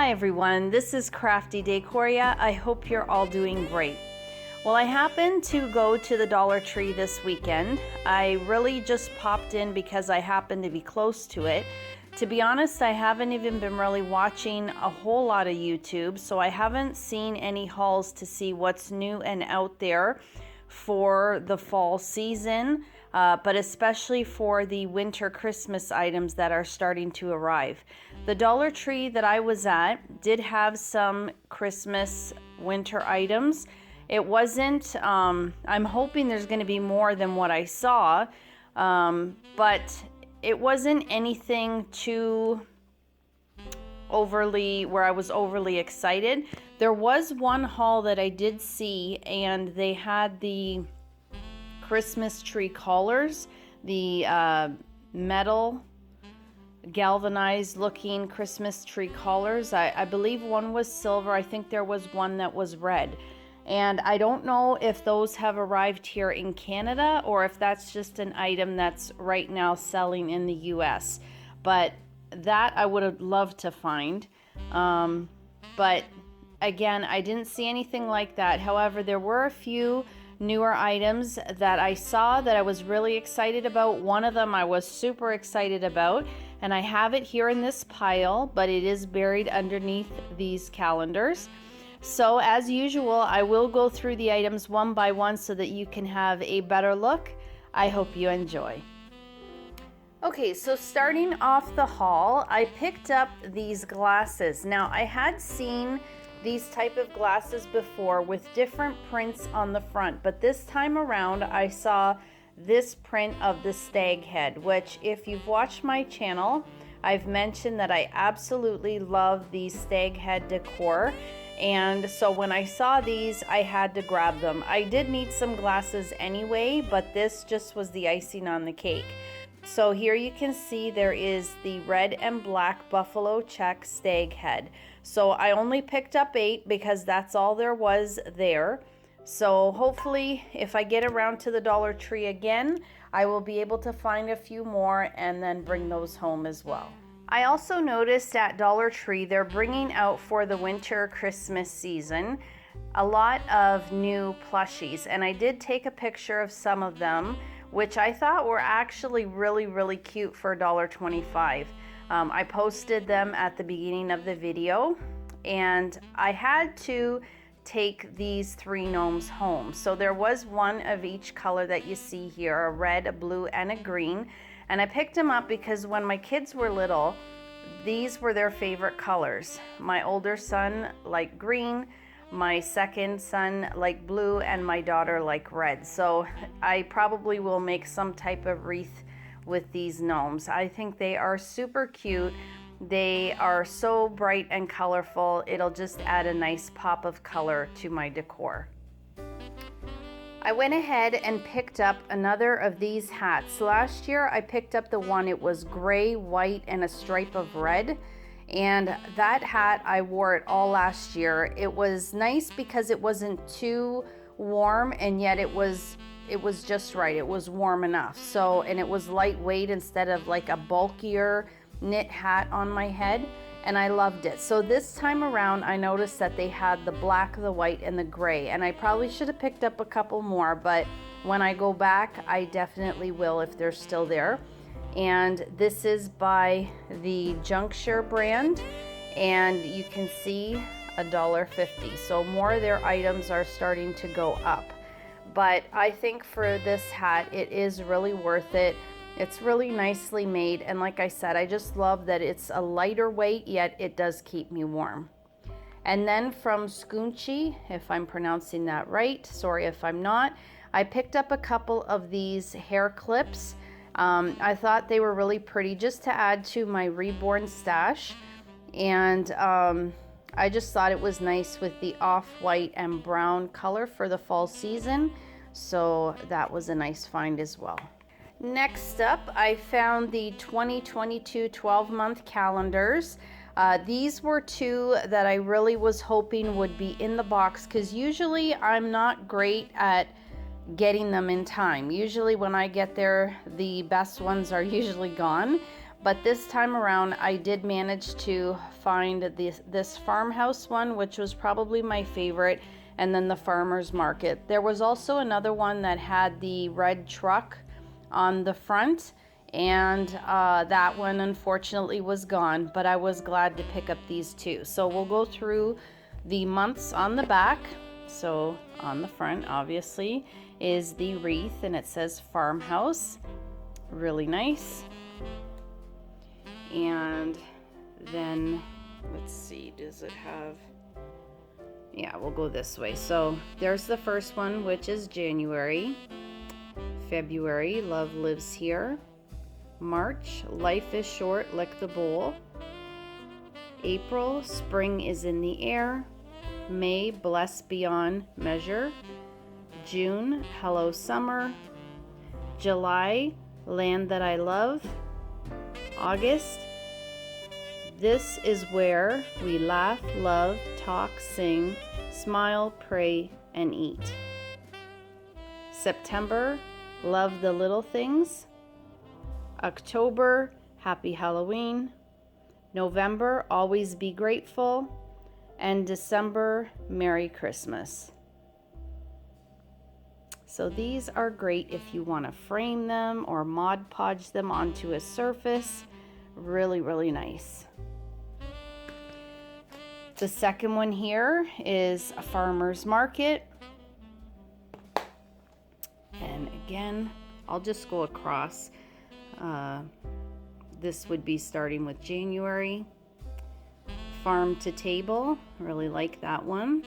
Hi everyone, this is Crafty Decoria. I hope you're all doing great. Well, I happened to go to the Dollar Tree this weekend. I really just popped in because I happened to be close to it. To be honest, I haven't even been really watching a whole lot of YouTube, so I haven't seen any hauls to see what's new and out there for the fall season, but especially for the winter Christmas items that are starting to arrive. The Dollar Tree that I was at did have some Christmas winter items. It wasn't, I'm hoping there's going to be more than what I saw, but it wasn't anything too overly, where I was overly excited. There was one haul that I did see, and they had the Christmas tree collars, the metal galvanized looking Christmas tree collars. I believe one was silver. I think there was one that was red. And I don't know if those have arrived here in Canada or if that's just an item that's right now selling in the US. But that I would have loved to find. But again, I didn't see anything like that. However, there were a few newer items that I saw that I was really excited about. One of them I was super excited about, and I have it here in this pile, but it is buried underneath these calendars. So as usual, I will go through the items one by one so that you can have a better look. I hope you enjoy. Okay, so starting off the haul, I picked up these glasses. Now, I had seen these type of glasses before with different prints on the front, but this time around I saw this print of the stag head, which if you've watched my channel, I've mentioned that I absolutely love the stag head decor. And so when I saw these, I had to grab them. I did need some glasses anyway, but this just was the icing on the cake. So here you can see there is the red and black buffalo check stag head. So I only picked up 8 because that's all there was there. So hopefully if I get around to the Dollar Tree again, I will be able to find a few more and then bring those home as well. I also noticed at Dollar Tree they're bringing out for the winter Christmas season a lot of new plushies, and I did take a picture of some of them, which I thought were actually really cute for $1.25. I posted them at the beginning of the video, and I had to take these 3 gnomes home. So there was one of each color that you see here, a red, a blue, and a green. And I picked them up because when my kids were little, these were their favorite colors. My older son liked green, my second son liked blue, and my daughter liked red. So I probably will make some type of wreath with these gnomes. I think they are super cute. They are so bright and colorful. It'll just add a nice pop of color to my decor. I went ahead and picked up another of these hats. Last year I picked up the one, it was gray, white, and a stripe of red. And that hat, I wore it all last year. It was nice because it wasn't too warm, and yet it was just right. It was warm enough. So, and it was lightweight instead of like a bulkier knit hat on my head, and I loved it. So this time around I noticed that they had the black, the white, and the gray, and I probably should have picked up a couple more, but when I go back I definitely will if they're still there. And this is by the Juncture brand, and you can see $1.50. So more of their items are starting to go up, but I think for this hat it is really worth it. It's really nicely made, and like I said, I just love that it's a lighter weight, yet it does keep me warm. And then from Scoonchy, if I'm pronouncing that right, sorry if I'm not, I picked up a couple of these hair clips. I thought they were really pretty just to add to my reborn stash, and I just thought it was nice with the off-white and brown color for the fall season, so that was a nice find as well. Next up, I found the 2022 12-month calendars. These were 2 that I really was hoping would be in the box, because usually I'm not great at getting them in time. Usually when I get there, the best ones are usually gone. But this time around, I did manage to find this farmhouse one, which was probably my favorite, and then the farmer's market. There was also another one that had the red truck on the front, and that one unfortunately was gone, but I was glad to pick up these two. So we'll go through the months on the back. So on the front, obviously, is the wreath, and it says farmhouse. Really nice. And then, let's see, does it have, yeah, we'll go this way. So there's the first one, which is January. February, love lives here. March, life is short, lick the bowl. April, spring is in the air. May, blessed beyond measure. June, hello summer. July, land that I love. August, this is where we laugh, love, talk, sing, smile, pray, and eat. September, love the little things. October, happy Halloween. November, always be grateful. And December, Merry Christmas. So these are great if you want to frame them or Mod Podge them onto a surface. Really, really nice. The second one here is a farmer's market. And again, I'll just go across. This would be starting with January. Farm to table, really like that one.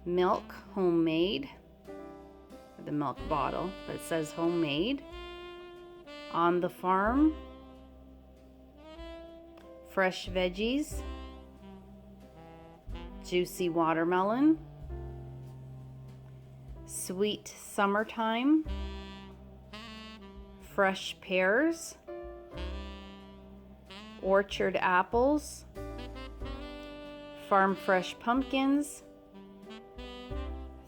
Milk, homemade. The milk bottle, but it says homemade. On the farm. Fresh veggies. Juicy watermelon. Sweet summertime. Fresh pears. Orchard apples. Farm fresh pumpkins.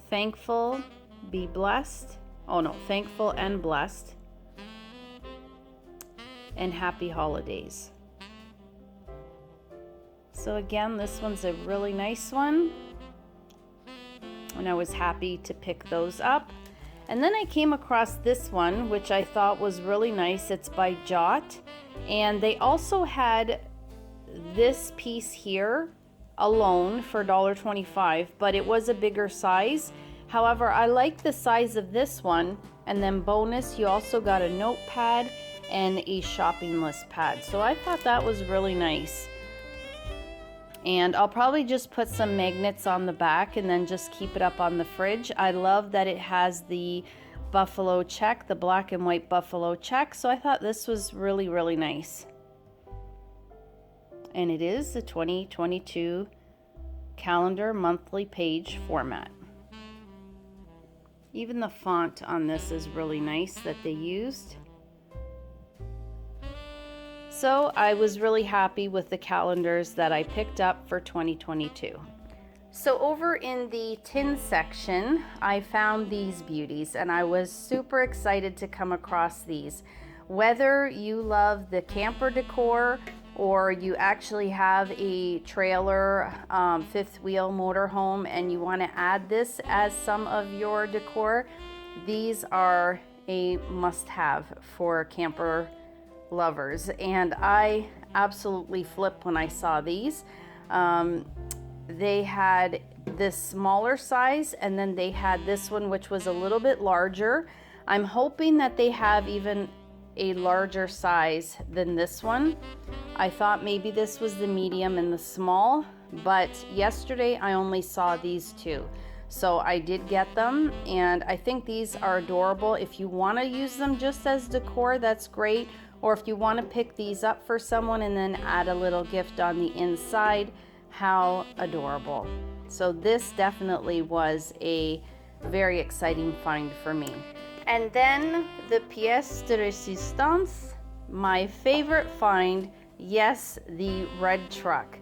Thankful, be blessed. Oh no, thankful and blessed. And happy holidays. So again, this one's a really nice one. And I was happy to pick those up. And then I came across this one, which I thought was really nice. It's by Jot. And they also had this piece here alone for $1.25, but it was a bigger size. However, I like the size of this one, and then bonus, you also got a notepad and a shopping list pad. So I thought that was really nice. And I'll probably just put some magnets on the back and then just keep it up on the fridge. I love that it has the buffalo check, the black and white buffalo check. So I thought this was really, really nice. And it is the 2022 calendar monthly page format. Even the font on this is really nice that they used. So I was really happy with the calendars that I picked up for 2022. So over in the tin section, I found these beauties, and I was super excited to come across these. Whether you love the camper decor or you actually have a trailer, fifth wheel motorhome, and you want to add this as some of your decor, these are a must-have for camper lovers. And I absolutely flipped when I saw these. They had this smaller size, and then they had this one, which was a little bit larger. I'm hoping that they have even a larger size than this one. I thought maybe this was the medium and the small, but yesterday I only saw these two. So I did get them, and I think these are adorable. If you want to use them just as decor, that's great. Or if you want to pick these up for someone and then add a little gift on the inside, how adorable. So this definitely was a very exciting find for me. And then the pièce de résistance, my favorite find, yes, the red truck.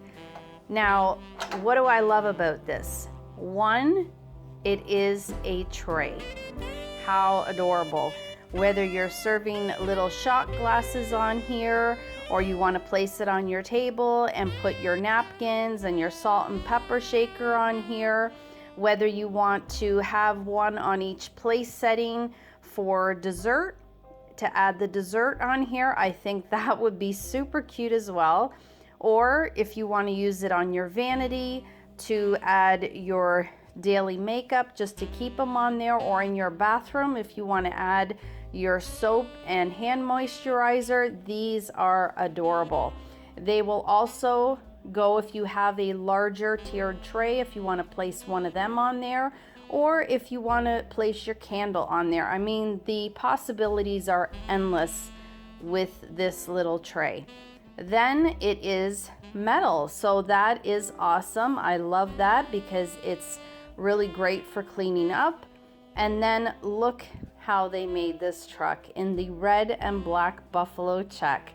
Now, what do I love about this? One, it is a tray. How adorable. whether you're serving little shot glasses on here, or you want to place it on your table and put your napkins and your salt and pepper shaker on here, whether you want to have one on each place setting for dessert, to add the dessert on here, I think that would be super cute as well. Or if you want to use it on your vanity to add your daily makeup just to keep them on there, or in your bathroom if you want to add your soap and hand moisturizer, these are adorable. They will also go if you have a larger tiered tray, if you want to place one of them on there, or if you want to place your candle on there. I mean, the possibilities are endless with this little tray. Then it is metal, so that is awesome. I love that because it's really great for cleaning up. And then look how they made this truck in the red and black buffalo check.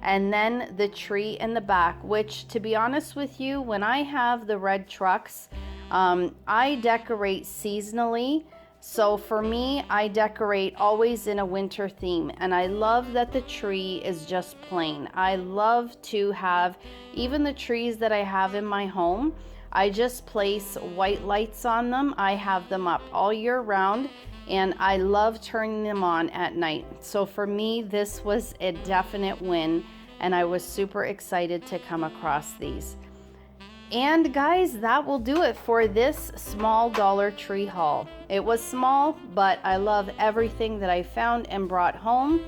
And then the tree in the back, which, to be honest with you, when I have the red trucks, I decorate seasonally. So for me, I decorate always in a winter theme, and I love that the tree is just plain. I love to have, even the trees that I have in my home, I just place white lights on them. I have them up all year round, and I love turning them on at night. So for me, this was a definite win, and I was super excited to come across these. And guys, that will do it for this small Dollar Tree haul. It was small, but I love everything that I found and brought home.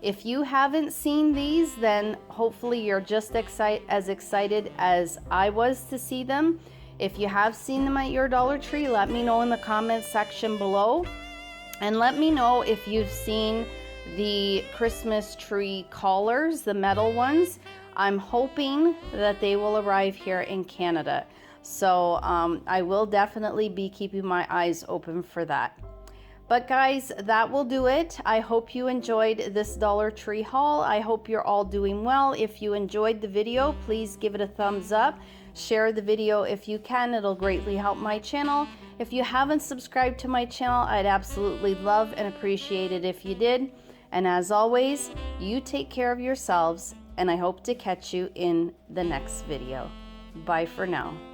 If you haven't seen these, then hopefully you're just as excited as I was to see them. If you have seen them at your Dollar Tree, let me know in the comments section below. And let me know if you've seen the Christmas tree collars, the metal ones. I'm hoping that they will arrive here in Canada. So I will definitely be keeping my eyes open for that. But guys, that will do it. I hope you enjoyed this Dollar Tree haul. I hope you're all doing well. If you enjoyed the video, please give it a thumbs up. Share the video if you can. It'll greatly help my channel. If you haven't subscribed to my channel, I'd absolutely love and appreciate it if you did. And as always, you take care of yourselves, and I hope to catch you in the next video. Bye for now.